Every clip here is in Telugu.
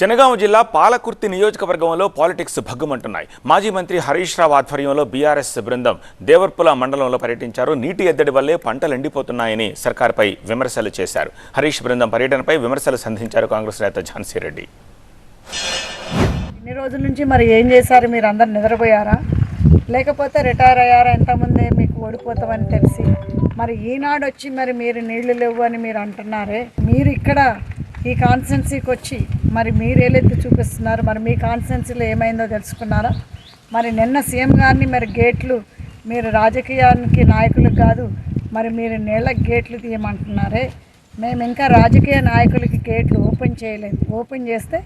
జనగామ జిల్లా పాలకుర్తి నియోజకవర్గంలో పాలిటిక్స్ భగ్గుమంటున్నాయి. మాజీ మంత్రి హరీష్ రావు ఆధ్వర్యంలో బీఆర్ఎస్ బృందం దేవర్పుల మండలంలో పర్యటించారు. నీటి ఎద్దడి వల్లే పంటలు ఎండిపోతున్నాయని సర్కార్పై విమర్శలు చేశారు. హరీష్ బృందం పర్యటనపై విమర్శలు సంధించారు కాంగ్రెస్ నేత ఝాన్సీ రెడ్డి. ఇన్ని రోజుల నుంచి మరి ఏం చేశారు? మీరు అందరు నిద్రపోయారా, లేకపోతే రిటైర్ అయ్యారా? ఎంతమంది మీకు ఓడిపోతామని తెలిసి మరి ఈనాడు వచ్చి మరి మీరు నీళ్లు లేవు అని మీరు అంటున్నారే, మీరు ఇక్కడ ఈ కాన్స్టిట్యున్సీకి వచ్చి మరి మీరు ఏలెత్తి చూపిస్తున్నారు. మరి మీ కాన్స్టిట్యున్సీలో ఏమైందో తెలుసుకున్నారా? మరి నిన్న సీఎం గారిని మరి గేట్లు మీరు రాజకీయానికి నాయకులకు కాదు, మరి మీరు నీళ్ళకి గేట్లు తీయమంటున్నారే. మేము ఇంకా రాజకీయ నాయకులకి గేట్లు ఓపెన్ చేయలేదు. ఓపెన్ చేస్తే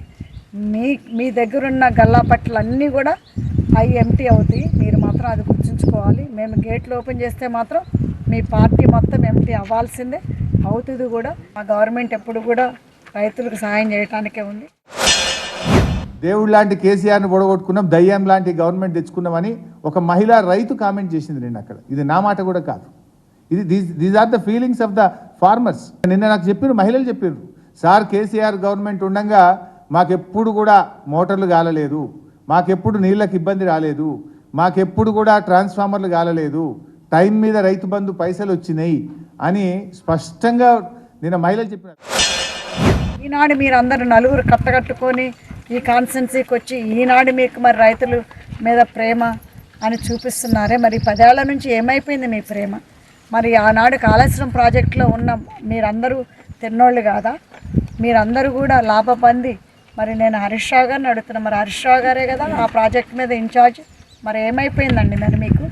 మీ దగ్గరున్న గల్లాపట్లు అన్నీ కూడా అవి ఎంటీ అవుతాయి. మీరు మాత్రం అది గుర్తుంచుకోవాలి. మేము గేట్లు ఓపెన్ చేస్తే మాత్రం మీ పార్టీ మొత్తం ఎంటీ అవ్వాల్సిందే, అవుతుంది కూడా. మా గవర్నమెంట్ ఎప్పుడు కూడా రైతులకు సహాయం చేయడానికే ఉంది. దేవుడు లాంటి కేసీఆర్ని పొడగొట్టుకున్నాం, దయ్యం లాంటి గవర్నమెంట్ తెచ్చుకున్నామని ఒక మహిళా రైతు కామెంట్ చేసింది నేను అక్కడ. ఇది నా మాట కూడా కాదు, ఇది these are the feelings of the farmers. నిన్న నాకు చెప్పారు, మహిళలు చెప్పారు, సార్ కేసీఆర్ గవర్నమెంట్ ఉండగా మాకెప్పుడు కూడా మోటార్లు కాలలేదు, మాకెప్పుడు నీళ్ళకి ఇబ్బంది రాలేదు, మాకెప్పుడు కూడా ట్రాన్స్ఫార్మర్లు కాలలేదు, టైం మీద రైతు బంధు పైసలు వచ్చినాయి అని స్పష్టంగా నిన్న మహిళలు చెప్పినారు. ఈనాడు మీరు అందరూ నలుగురు కట్టకట్టుకొని ఈ కాన్స్టిట్యున్సీకి వచ్చి ఈనాడు మీకు మరి రైతుల మీద ప్రేమ అని చూపిస్తున్నారే. మరి 10 ఏళ్ల నుంచి ఏమైపోయింది మీ ప్రేమ? మరి ఆనాడు కాళేశ్వరం ప్రాజెక్టులో ఉన్న మీరందరూ తిన్నోళ్ళు కాదా? మీరందరూ కూడా లాభపంది. మరి నేను హరీష్ రావు గారిని అడుగుతున్నా, మరి హరీష్ రావు గారే కదా ఆ ప్రాజెక్ట్ మీద ఇన్ఛార్జ్. మరి ఏమైపోయిందండి మరి మీకు?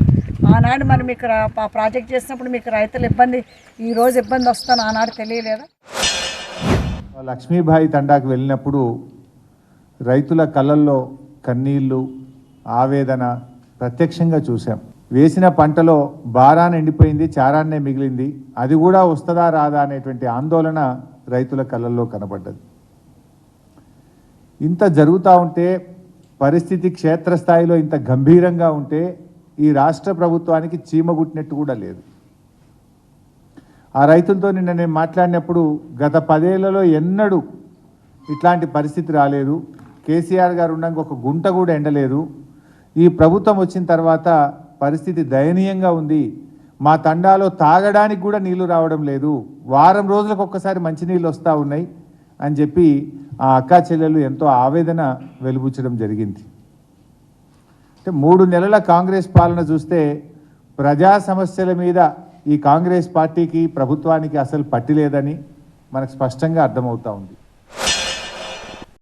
ఆనాడు మరి మీకు ఆ ప్రాజెక్ట్ చేసినప్పుడు మీకు రైతుల ఇబ్బంది, ఈరోజు ఇబ్బంది వస్తాను ఆనాడు తెలియలేదా? లక్ష్మీబాయి తండాకు వెళ్ళినప్పుడు రైతుల కళ్ళల్లో కన్నీళ్ళు, ఆవేదన ప్రత్యక్షంగా చూసాం. వేసిన పంటలో బారాన్ని ఎండిపోయింది, చారాన్నే మిగిలింది, అది కూడా వస్తుందా రాదా అనేటువంటి ఆందోళన రైతుల కళ్ళల్లో కనబడ్డది. ఇంత జరుగుతూ ఉంటే, పరిస్థితి క్షేత్రస్థాయిలో ఇంత గంభీరంగా ఉంటే ఈ రాష్ట్ర ప్రభుత్వానికి చీమగుట్టినట్టు కూడా లేదు. ఆ రైతులతో నిన్న నేను మాట్లాడినప్పుడు గత 10 ఏళ్లలో ఎన్నడూ ఇట్లాంటి పరిస్థితి రాలేదు, కేసీఆర్ గారు ఉండగా ఒక గుంట కూడా ఎండలేదు, ఈ ప్రభుత్వం వచ్చిన తర్వాత పరిస్థితి దయనీయంగా ఉంది, మా తండాలో తాగడానికి కూడా నీళ్లు రావడం లేదు, వారం రోజులకు ఒక్కసారి మంచినీళ్ళు వస్తూ ఉన్నాయి అని చెప్పి ఆ అక్కా చెల్లెలు ఎంతో ఆవేదన వెలుబుచ్చడం జరిగింది. అంటే 3 నెలల కాంగ్రెస్ పాలన చూస్తే ప్రజా సమస్యల మీద ఈ కాంగ్రెస్ పార్టీకి ప్రభుత్వానికి అసలు పట్టిలేదని మనకు స్పష్టంగా అర్థమవుతూ ఉంది.